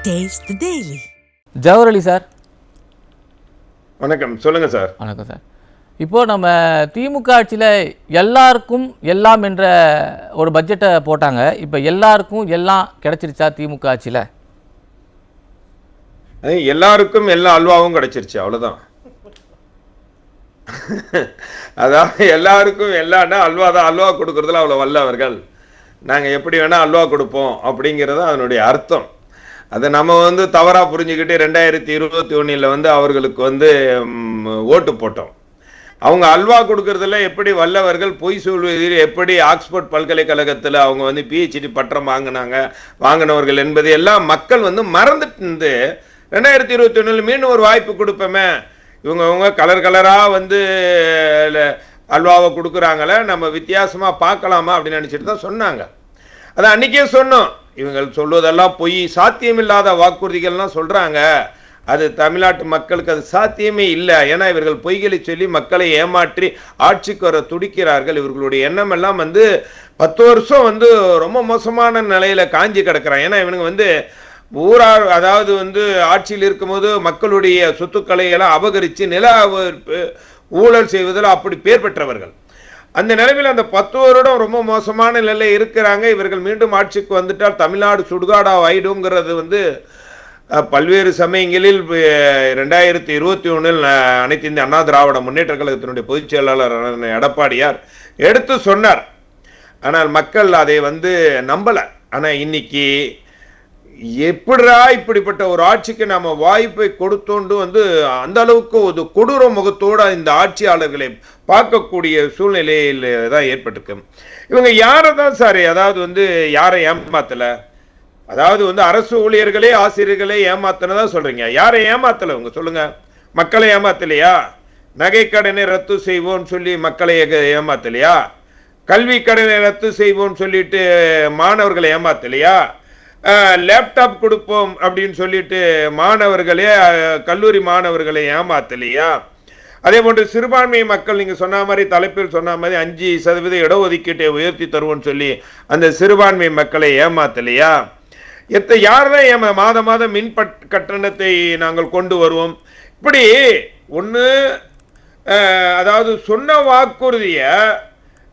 Taste the Daily. Jawahar Ali sir, வணக்கம். சொல்லுங்க sir. வணக்கம் சார். இப்போது நம்ம திமுக ஆட்சியில் எல்லாருக்கும் எல்லாம் என்ற ஒரு பட்ஜெட்டை போட்டாங்க. இப்போ எல்லாருக்கும் எல்லாம் கிடைச்சிருச்சா திமுக ஆட்சியில்? எல்லாருக்கும் எல்லா அல்வாவும் கிடைச்சிருச்சு, அவ்வளவுதான். அதாவது எல்லாருக்கும் எல்லாம்னா அல்வா தான். அல்வா கொடுக்கறதுல அவ்வளோ வல்லவர்கள். நாங்கள் எப்படி வேணால் அல்வா கொடுப்போம் அப்படிங்கிறது அதனுடைய அர்த்தம். அதை நம்ம தவறாக புரிஞ்சுக்கிட்டு 2021 அவர்களுக்கு ஓட்டு போட்டோம். அவங்க அல்வா கொடுக்கறதுல எப்படி வல்லவர்கள், பொய் சொல்வதில் எப்படி ஆக்ஸ்போர்ட் பல்கலைக்கழகத்தில் அவங்க PhD பட்டம் வாங்கினவர்கள் என்பது எல்லாம் மக்கள் மறந்துட்டு 2021 மீண்டும் ஒரு வாய்ப்பு கொடுப்போமே, இவங்க கலர் கலராக அல்வாவை கொடுக்குறாங்களே, நம்ம வித்தியாசமாக பார்க்கலாமா அப்படின்னு நினச்சிட்டு தான் சொன்னாங்க. அதை அன்றைக்கே சொன்னோம். இவங்க சொல்வதெல்லாம் பொய், சாத்தியமில்லாத வாக்குறுதிகள்லாம் சொல்கிறாங்க. அது தமிழ்நாட்டு மக்களுக்கு அது சாத்தியமே இல்லை. ஏன்னா இவர்கள் பொய்களை சொல்லி மக்களை ஏமாற்றி ஆட்சிக்கு வர துடிக்கிறார்கள். இவர்களுடைய எண்ணம் எல்லாம் 10 வருஷம் ரொம்ப மோசமான நிலையில் காஞ்சி கிடக்கிறான். ஏன்னா இவனுங்க ஊரார், அதாவது ஆட்சியில் இருக்கும்போது மக்களுடைய சொத்துக்களை எல்லாம் அபகரித்து நில ஊழல் செய்வதில் அப்படி பேர் பெற்றவர்கள். அந்த நிலைமையில் அந்த 10 வருடம் ரொம்ப மோசமான நிலையில் இருக்கிறாங்க. இவர்கள் மீண்டும் ஆட்சிக்கு வந்துட்டால் தமிழ்நாடு சுடுகாடா ஆயிடுங்கிறது பல்வேறு சமயங்களில் 2021 அனைத்து இந்திய அண்ணா திராவிட முன்னேற்ற கழகத்தினுடைய பொதுச் செயலாளர் எடப்பாடியார் எடுத்து சொன்னார். ஆனால் மக்கள் அதை நம்பல. ஆனா இன்னைக்கு எப்படிரா இப்படிப்பட்ட ஒரு ஆட்சிக்கு நாம வாய்ப்பை கொடுத்தோண்டு அந்த அளவுக்கு ஒரு கொடூர முகத்தோட இந்த ஆட்சியாளர்களை பார்க்கக்கூடிய சூழ்நிலையில் தான் ஏற்பட்டிருக்கு. இவங்க யாரை தான் சார், அதாவது யாரை ஏமாத்தல, அதாவது அரசு ஊழியர்களே ஆசிரியர்களே ஏமாத்தனதான் சொல்றீங்க. யாரை ஏமாத்தல உங்க சொல்லுங்க? மக்களை ஏமாத்தலையா? நகை கடனை ரத்து செய்வோம் சொல்லி மக்களை ஏமாத்தலையா? கல்வி கடனை ரத்து செய்வோம் சொல்லிட்டு மாணவர்களை ஏமாத்தலையா? லேப்டாப் கொடுப்போம் அப்படின்னு சொல்லிட்டு மாணவர்களே, கல்லூரி மாணவர்களை ஏமாத்தலையா? அதே போன்று சிறுபான்மை மக்கள் நீங்க சொன்ன மாதிரி, தலைப்பில் சொன்ன மாதிரி 5% இடஒதுக்கீட்டை உயர்த்தி தருவோம்னு சொல்லி அந்த சிறுபான்மை மக்களை ஏமாத்தலையா? யாருதான் மாதம் மாதம் மின் கட்டணத்தை நாங்கள் கொண்டு வருவோம், இப்படி ஒன்று, அதாவது சொன்ன வாக்குறுதிய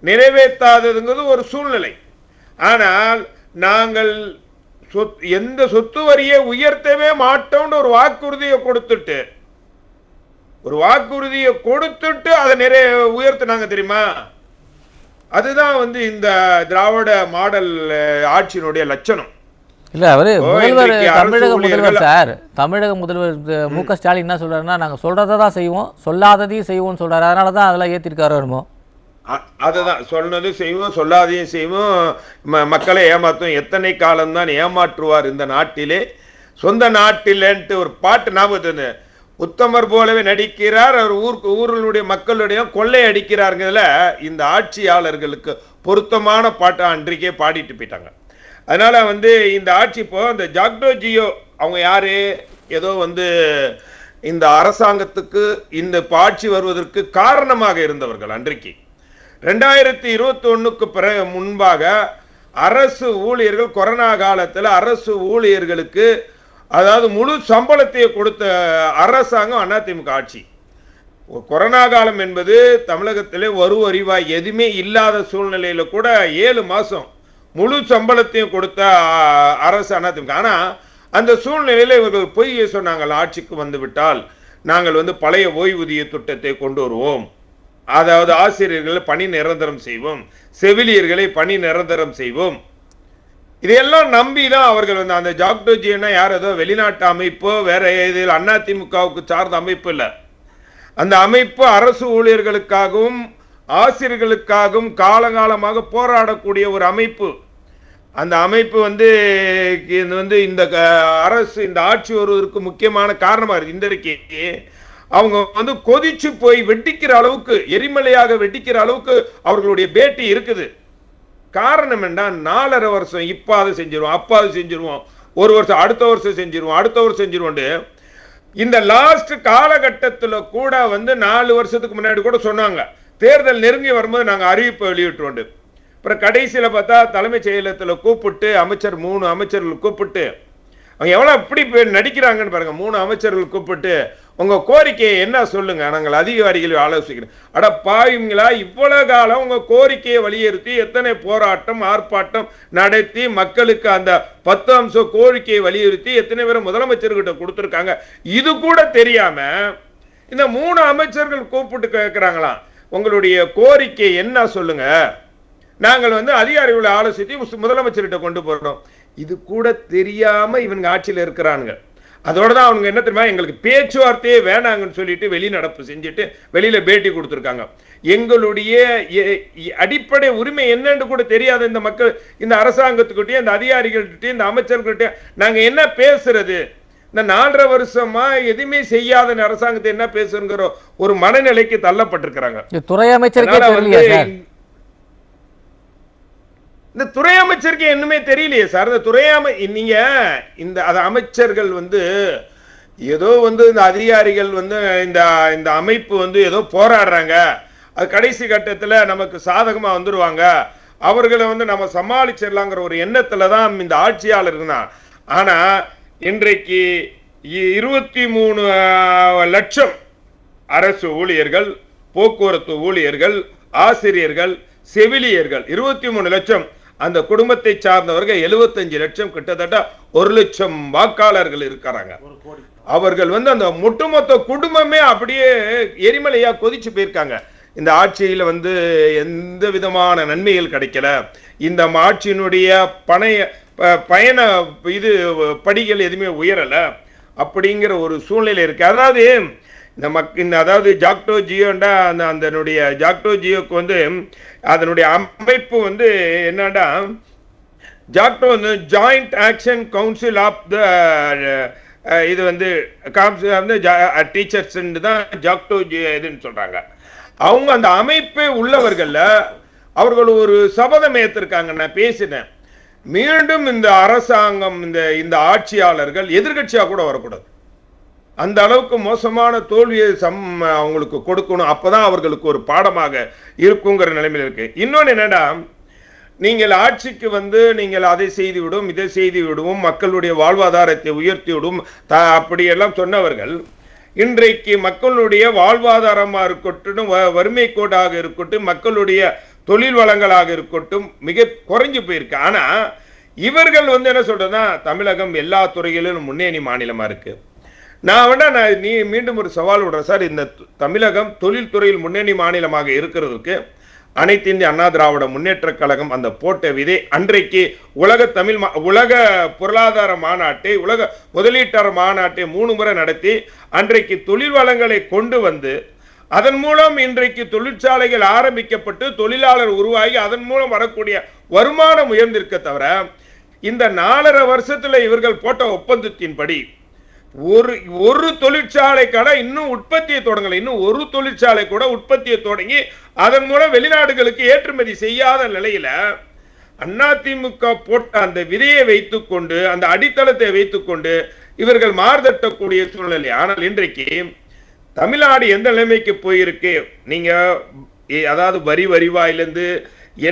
நிறைவேற்றாததுங்கிறது ஒரு சூழ்நிலை. ஆனால் நாங்கள் எந்த சொத்து வரியை உயர்த்தவே மாட்டோம்னு ஒரு வாக்குறுதியை கொடுத்துட்டு அதை உயர்த்தினாங்க தெரியுமா? அதுதான் இந்த திராவிட மாடல் ஆட்சியினுடைய லட்சணம். இல்ல அவரு முதல்வர், தமிழக முதல்வர் சார், தமிழக முதல்வர் மு.க. ஸ்டாலின் என்ன சொல்றாருன்னா, நாங்க சொல்றதை தான் செய்வோம், சொல்லாததையும் செய்வோம் சொல்றாரு. அதனாலதான் அதெல்லாம் ஏத்திருக்காரு. வருமோ அதுதான், சொன்னது செய்வோம், சொல்லாதையும் செய்வோம், மக்களை ஏமாத்தும். எத்தனை காலம்தான் ஏமாற்றுவார் இந்த நாட்டிலே? சொந்த நாட்டிலேன்ட்டு ஒரு பாட்டு ஞாபகத்து, உத்தமர் போலவே நடிக்கிறார் அவர், ஊர்களுடைய மக்களுடைய கொள்ளை அடிக்கிறாருங்கிறதுல இந்த ஆட்சியாளர்களுக்கு பொருத்தமான பாட்டை அன்றைக்கே பாடிட்டு போயிட்டாங்க. அதனால இந்த ஆட்சி இப்போ இந்த ஜாக்டோ ஜியோ அவங்க யாரு, ஏதோ இந்த அரசாங்கத்துக்கு இந்த ஆட்சி வருவதற்கு காரணமாக இருந்தவர்கள். அன்றைக்கு 2021க்கு பிறகு முன்பாக அரசு ஊழியர்கள், கொரோனா காலத்தில் அரசு ஊழியர்களுக்கு அதாவது முழு சம்பளத்தை கொடுத்த அரசாங்கம் அதிமுக ஆட்சி. கொரோனா காலம் என்பது தமிழகத்திலே வருவாய் எதுவுமே இல்லாத சூழ்நிலையில கூட 7 மாசம் முழு சம்பளத்தையும் கொடுத்த அரசு அதிமுக. ஆனா அந்த சூழ்நிலையில இவர்கள் பொய் சொன்னாங்க, ஆட்சிக்கு வந்துவிட்டால் நாங்கள் பழைய ஓய்வூதிய திட்டத்தை கொண்டு வருவோம், அதாவது ஆசிரியர்களை பணி நிரந்தரம் செய்வோம், செவிலியர்களை பணி நிரந்தரம் செய்வோம். இதையெல்லாம் நம்பிதான் அவர்கள் அந்த ஜாக்டோ ஜியோனா யார், ஏதோ வெளிநாட்டு அமைப்போ வேற இதில் அதிமுகவுக்கு சார்ந்த அமைப்பு இல்லை. அந்த அமைப்பு அரசு ஊழியர்களுக்காகவும் ஆசிரியர்களுக்காகவும் காலகாலமாக போராடக்கூடிய ஒரு அமைப்பு. அந்த அமைப்பு இந்த அரசு, இந்த ஆட்சி வருவதற்கு முக்கியமான காரணமா இருக்கு. இன்றைக்கு அவங்க கொதிச்சு போய் வெட்டிக்கிற அளவுக்கு, எரிமலையாக வெட்டிக்கிற அளவுக்கு அவர்களுடைய பேட்டி இருக்குது. காரணம் என்ன? 4.5 வருஷம் இப்ப அதை செஞ்சிருவோம், அப்ப அதை செஞ்சிருவோம், 1 வருஷம் அடுத்த வருஷம் செஞ்சிருவோம், அடுத்த வருஷம் செஞ்சிருவோம். இந்த லாஸ்ட் காலகட்டத்தில் கூட 4 வருஷத்துக்கு முன்னாடி கூட சொன்னாங்க, தேர்தல் நெருங்கி வரும்போது நாங்கள் அறிவிப்பை வெளியிட்டுருவோம். அப்புறம் கடைசியில் பார்த்தா தலைமைச் செயலகத்தில் கூப்பிட்டு அமைச்சர் 3 அமைச்சர்கள் கூப்பிட்டு அவங்க எவ்வளவு எப்படி நடிக்கிறாங்கன்னு பாருங்க. 3 அமைச்சர்கள் கூப்பிட்டு உங்க கோரிக்கையை என்ன சொல்லுங்க, நாங்கள் அதிகாரிகள் ஆலோசிக்கிறோம். அட பாவீங்களா, இவ்வளவு காலம் உங்க கோரிக்கையை வலியுறுத்தி எத்தனை போராட்டம் ஆர்ப்பாட்டம் நடத்தி மக்களுக்கு அந்த 10 அம்ச கோரிக்கையை வலியுறுத்தி எத்தனை பேர் முதலமைச்சர்கிட்ட கொடுத்திருக்காங்க. இது கூட தெரியாம இந்த 3 அமைச்சர்கள் கூப்பிட்டு கேட்கிறாங்களாம், உங்களுடைய கோரிக்கை என்ன சொல்லுங்க, நாங்கள் அதிகாரிகளை ஆலோசித்து முதலமைச்சர்கிட்ட கொண்டு போறோம். இது கூட தெரியாம இவங்க ஆட்சியில் இருக்கிறாங்க. அதோட தான் அவங்க என்ன தெரியுமா, எங்களுக்கு பேச்சுவார்த்தையே வேணாங்கன்னு சொல்லிட்டு வெளிநடப்பு செஞ்சுட்டு வெளியில பேட்டி கொடுத்துருக்காங்க. எங்களுடைய அடிப்படை உரிமை என்னன்னு கூட தெரியாத இந்த மக்கள், இந்த அரசாங்கத்துக்கிட்டே, இந்த அதிகாரிகள்கிட்ட, இந்த அமைச்சர்கள்கிட்ட நாங்க என்ன பேசுறது? இந்த 4.5 வருஷமா எதுவுமே செய்யாத அரசாங்கத்தை என்ன பேசுங்கிற ஒரு மனநிலைக்கு தள்ளப்பட்டிருக்கிறாங்க. துறை அமைச்சருக்கு இந்த துறை அமைச்சருக்கு என்னமே தெரியலையே சார். இந்த துறை நீங்க இந்த அமைச்சர்கள் ஏதோ இந்த அதிகாரிகள் இந்த அமைப்பு ஏதோ போராடுறாங்க, அது கடைசி கட்டத்துல நமக்கு சாதகமா வந்துருவாங்க, அவர்களை நம்ம சமாளிச்சிடலாங்கிற ஒரு எண்ணத்துல தான் இந்த ஆட்சியாளர் இருந்தான். ஆனா இன்றைக்கு 23 லட்சம் அரசு ஊழியர்கள், போக்குவரத்து ஊழியர்கள், ஆசிரியர்கள், செவிலியர்கள் 23 லட்சம், அந்த குடும்பத்தை சார்ந்தவர்கள் 75 லட்சம், கிட்டத்தட்ட 1 லட்சம் வாக்காளர்கள் இருக்கிறாங்க. அவர்கள் அந்த ஒட்டுமொத்த குடும்பமே அப்படியே எரிமலையா கொதிச்சு போயிருக்காங்க. இந்த ஆட்சியில எந்த விதமான நன்மைகள் கிடைக்கல, இந்த ஆட்சியினுடைய பயண படிகள் எதுவுமே உயரல அப்படிங்கிற ஒரு சூழ்நிலை இருக்கு. அதாவது அதாவது ஜாக்டோ ஜியோண்டா அதனுடைய ஜாக்டோ ஜியோக்கு அதனுடைய அமைப்பு என்னடா, JACTO joint action council of the இது டீச்சர்ஸ் தான் ஜாக்டோ இதுன்னு சொல்றாங்க. அவங்க அந்த அமைப்பே உள்ளவர்கள் அவர்கள் ஒரு சபதம் ஏற்றிருக்காங்க. நான் பேசினேன், மீண்டும் இந்த அரசாங்கம் இந்த ஆட்சியாளர்கள் எதிர்கட்சியா கூட வரக்கூடாது, அந்த அளவுக்கு மோசமான தோல்வியை அவங்களுக்கு கொடுக்கணும், அப்பதான் அவர்களுக்கு ஒரு பாடமாக இருக்குங்கிற நிலைமையில் இருக்கு. இன்னொன்னு என்னடா, நீங்கள் ஆட்சிக்கு நீங்கள் அதை செய்து விடும் இதை செய்து விடுவோம், மக்களுடைய வாழ்வாதாரத்தை உயர்த்தி விடும் அப்படியெல்லாம் சொன்னவர்கள் இன்றைக்கு மக்களுடைய வாழ்வாதாரமா இருக்கட்டும், வறுமை கோடாக இருக்கட்டும், மக்களுடைய தொழில் வளங்களாக இருக்கட்டும் மிக குறைஞ்சு போயிருக்கு. ஆனா இவர்கள் என்ன சொல்றதுன்னா, தமிழகம் எல்லா துறைகளிலும் முன்னணி மாநிலமா இருக்கு. நான் நீ மீண்டும் ஒரு சவால் விடுறேன் சார். இந்த தமிழகம் தொழில்துறையில் முன்னணி மாநிலமாக இருக்கிறதுக்கு அனைத்து இந்திய அண்ணா திராவிட முன்னேற்ற கழகம் அந்த போட்ட விதை அன்றைக்கு உலக பொருளாதார மாநாட்டை, உலக முதலீட்டாளர் மாநாட்டை 3 முறை நடத்தி அன்றைக்கு தொழில் வளங்களை கொண்டு அதன் மூலம் இன்றைக்கு தொழிற்சாலைகள் ஆரம்பிக்கப்பட்டு தொழிலாளர் உருவாகி அதன் மூலம் வரக்கூடிய வருமானம் உயர்ந்திருக்க தவிர, இந்த 4.5 வருஷத்துல இவர்கள் போட்ட ஒப்பந்தத்தின்படி ஒரு தொழிற்சாலை கடை இன்னும் உற்பத்தியை தொடங்கல, இன்னும் ஒரு தொழிற்சாலை கூட உற்பத்தியை தொடங்கி அதன் மூலம் வெளிநாடுகளுக்கு ஏற்றுமதி செய்யாத நிலையில அதிமுக போட்ட அந்த விதையை வைத்துக்கொண்டு, அந்த அடித்தளத்தை வைத்துக்கொண்டு இவர்கள் மார்தட்டக்கூடிய சூழ்நிலை. ஆனால் இன்றைக்கு தமிழ்நாடு எந்த நிலைமைக்கு போயிருக்கு, நீங்க அதாவது வரிவாயிலிருந்து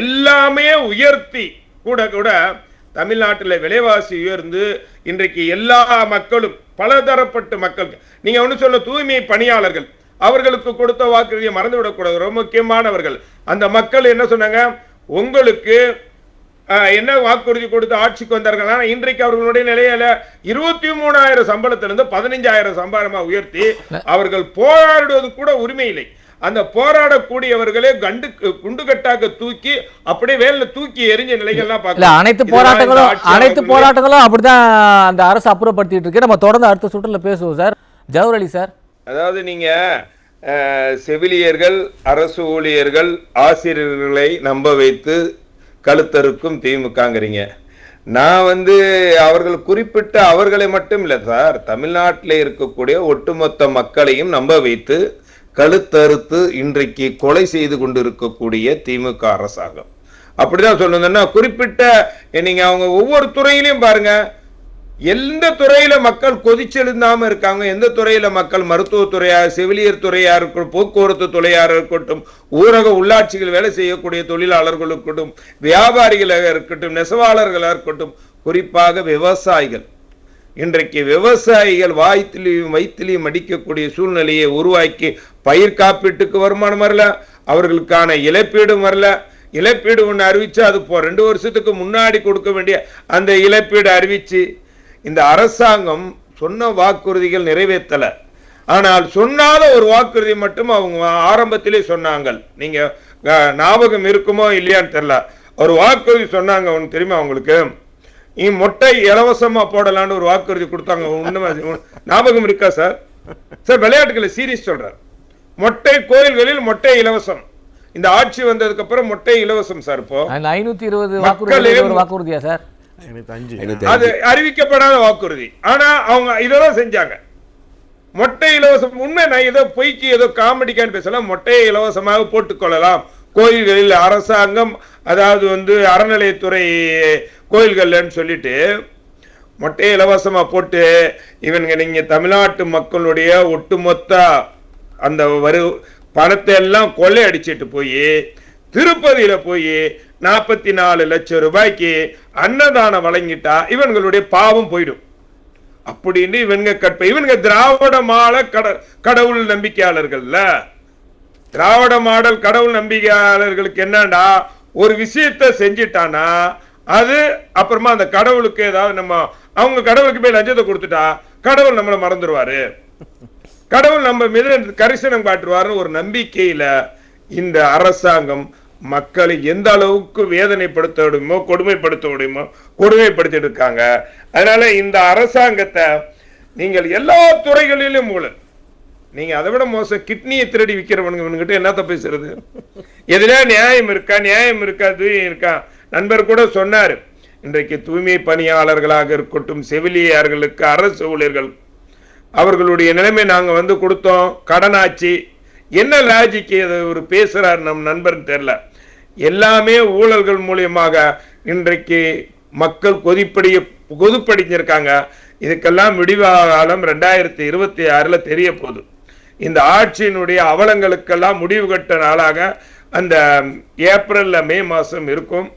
எல்லாமே உயர்த்தி கூட தமிழ்நாட்டில் விலைவாசி உயர்ந்து இன்றைக்கு எல்லா மக்களும் பலதரப்பட்ட மக்கள், நீங்க ஒண்ணு சொல்ல தூய்மை பணியாளர்கள் அவர்களுக்கு கொடுத்த வாக்குறுதியை மறந்துவிடக்கூடாது, ரொம்ப முக்கியமானவர்கள். அந்த மக்கள் என்ன சொன்னாங்க, உங்களுக்கு என்ன வாக்குறுதி கொடுத்து ஆட்சிக்கு வந்தார்கள். இன்றைக்கு அவர்களுடைய நிலையில 23,000 சம்பளத்திலிருந்து 15,000 சம்பளமா உயர்த்தி அவர்கள் போராடுவது கூட உரிமை இல்லை. அந்த போராடக்கூடியவர்களே குண்டுகட்டாக தூக்கி அப்படியே வேலையில தூக்கி எரிஞ்ச நிலைகள்லாம் பார்க்கலாம். அனைத்து போராட்டங்களும் அப்படிதான் அந்த அரசு அப்புறப்படுத்திட்டு இருக்கு. நம்ம தொடர்ந்து அடுத்த சுற்றுல பேசுவோம் சார். ஜவஹர் அலி சார், அதாவது நீங்க செவிலியர்கள், அரசு ஊழியர்கள், ஆசிரியர்களை நம்ப வைத்து கழுத்தறுக்கும் திமுகங்கிறீங்க. நான் அவர்கள் குறிப்பிட்ட அவர்களை மட்டும் இல்ல சார், தமிழ்நாட்டில் இருக்கக்கூடிய ஒட்டுமொத்த மக்களையும் நம்ப வைத்து கழுத்தறுத்து இன்றைக்கு கொலை செய்து கொண்டிருக்கக்கூடிய திமுக அரசாங்கம். அப்படிதான் சொல்லணும்னா, குறிப்பிட்ட நீங்க அவங்க ஒவ்வொரு துறையிலையும் பாருங்க, எந்த துறையில மக்கள் கொதிச்செழுந்தாம இருக்காங்க, எந்த துறையில மக்கள் மருத்துவத்துறையா, செவிலியர் துறையா இருக்கட்டும், போக்குவரத்து துறையா இருக்கட்டும், ஊரக உள்ளாட்சிகள் வேலை செய்யக்கூடிய தொழிலாளர்கள் இருக்கட்டும், வியாபாரிகளாக இருக்கட்டும், நெசவாளர்களாக இருக்கட்டும், குறிப்பாக விவசாயிகள் இன்றைக்கு விவசாயிகள் வாய்த்திலையும் வயிற்றிலையும் அடிக்கக்கூடிய சூழ்நிலையை உருவாக்கி பயிர் காப்பீட்டுக்கு வருமானம் வரல, அவர்களுக்கான இழப்பீடும் வரல. இழப்பீடு ஒன்று அறிவிச்சு அது 2 வருஷத்துக்கு முன்னாடி கொடுக்க வேண்டிய அந்த இழப்பீடு அறிவிச்சு இந்த அரசாங்கம் சொன்ன வாக்குறுதிகள் நிறைவேற்றல. ஆனால் சொன்னாத ஒரு வாக்குறுதி மட்டும் அவங்க ஆரம்பத்திலே சொன்னாங்க. நீங்க ஞாபகம் இருக்குமோ இல்லையான்னு தெரியல, ஒரு வாக்குறுதி சொன்னாங்க. ஒன்று தெரியுமா உங்களுக்கு? மொட்டை இலவசமா போடலான்னு ஒரு வாக்குறுதி கொடுத்தாங்க. ஞாபகம் இருக்கா சார்? சார் விளையாட்டுகளை சீரியஸ் சொல்றார். மொட்டை கோயில்களில் மொட்டை இலவசம். இந்த ஆட்சி வந்ததுக்கு அப்புறம் மொட்டை இலவசம் சார். இப்போ 520 வாக்குறுதியா சார்? அது அறிவிக்கப்படாத வாக்குறுதி. ஆனா அவங்க இதெல்லாம் செஞ்சாங்க. மொட்டை இலவசம் உண்மை. நான் ஏதோ பொய்க்கு ஏதோ காமெடிக்கான்னு பேசலாம். மொட்டையை இலவசமாக போட்டுக்கொள்ளலாம் கோயில்களில் அரசாங்கம், அதாவது அறநிலையத்துறை கோயில்கள்லன்னு சொல்லிட்டு மொட்டையை இலவசமா போட்டு நீங்க தமிழ்நாட்டு மக்களுடைய ஒட்டுமொத்த அந்த பணத்தை எல்லாம் கொள்ளை அடிச்சிட்டு போய் திருப்பதியில போய் 44 லட்சம் ரூபாய்க்கு அன்னதானம் வழங்கிட்டா இவங்களுடைய பாவம் போயிடும் அப்படின்னு இவங்க திராவிட மாடல் கடவுள் நம்பிக்கையாளர்கள்ல. திராவிட மாடல் கடவுள் நம்பிக்கையாளர்களுக்கு என்னன்னா, ஒரு விஷயத்தை செஞ்சிட்டானா அது அப்புறமா அந்த கடவுளுக்கு ஏதாவது அவங்க கடவுளுக்கு போய் லஞ்சத்தை கொடுத்துட்டா கடவுள் நம்மளை மறந்துடுவாரு, கடவுள் நம்ம மீது கரிசனம் காட்டுவாருன்னு ஒரு நம்பிக்கையில இந்த அரசாங்கம் மக்களை எந்த அளவுக்கு வேதனைப்படுத்த முடியுமோ கொடுமைப்படுத்த முடியுமோ கொடுமைப்படுத்திட்டு இருக்காங்க. அதனால இந்த அரசாங்கத்தை நீங்கள் எல்லா துறைகளிலும் ஊழல். நீங்க அதை விட மோசம் கிட்னியை திருடி விற்கிறவனுங்கிட்ட என்னத்த பேசுறது? எதுல நியாயம் இருக்கா? நியாயம் இருக்கா? நண்பர் கூட சொன்னாரு, இன்றைக்கு தூய்மை பணியாளர்களாக இருக்கட்டும், செவிலியர்களுக்கு, அரசு ஊழியர்கள், அவர்களுடைய நிலைமை நாங்க கொடுத்தோம், கடனாச்சு. என்ன லாஜிக் ஒரு பேசுறாரு நம் நண்பர் தெரியல. எல்லாமே ஊழல்கள் மூலியமாக இன்றைக்கு மக்கள் கொதிப்படிஞ்சிருக்காங்க. இதுக்கெல்லாம் முடிவாகாலம் 2026 தெரிய போகுது. இந்த ஆட்சியினுடைய அவலங்களுக்கெல்லாம் முடிவு கட்ட நாளாக அந்த ஏப்ரல்ல மே மாசம் இருக்கும்.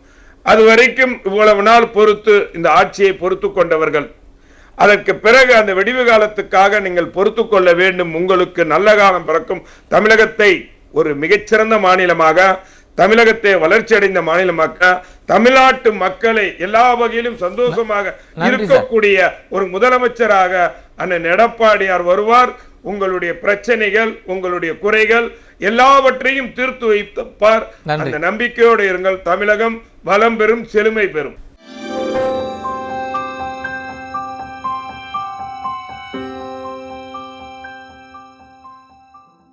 அது வரைக்கும் இவ்வளவு நாள் பொறுத்து இந்த ஆட்சியை பொறுத்து கொண்டவர்கள், அதற்கு பிறகு அந்த வெடிவு காலத்துக்காக நீங்கள் பொறுத்து கொள்ள வேண்டும். உங்களுக்கு நல்ல காலம் பிறக்கும். தமிழகத்தை ஒரு மிகச்சிறந்த மாநிலமாக, தமிழகத்தை வளர்ச்சி அடைந்த மாநிலமாக்க, தமிழ்நாட்டு மக்களை எல்லா வகையிலும் சந்தோஷமாக இருக்கக்கூடிய ஒரு முதலமைச்சராக அண்ணன் எடப்பாடியார் வருவார். உங்களுடைய பிரச்சனைகள், உங்களுடைய குறைகள் எல்லாவற்றையும் தீர்த்து வைப்பார். அந்த நம்பிக்கையோடு இருங்கள். தமிழகம் வளம் பெறும், செழுமை பெறும்.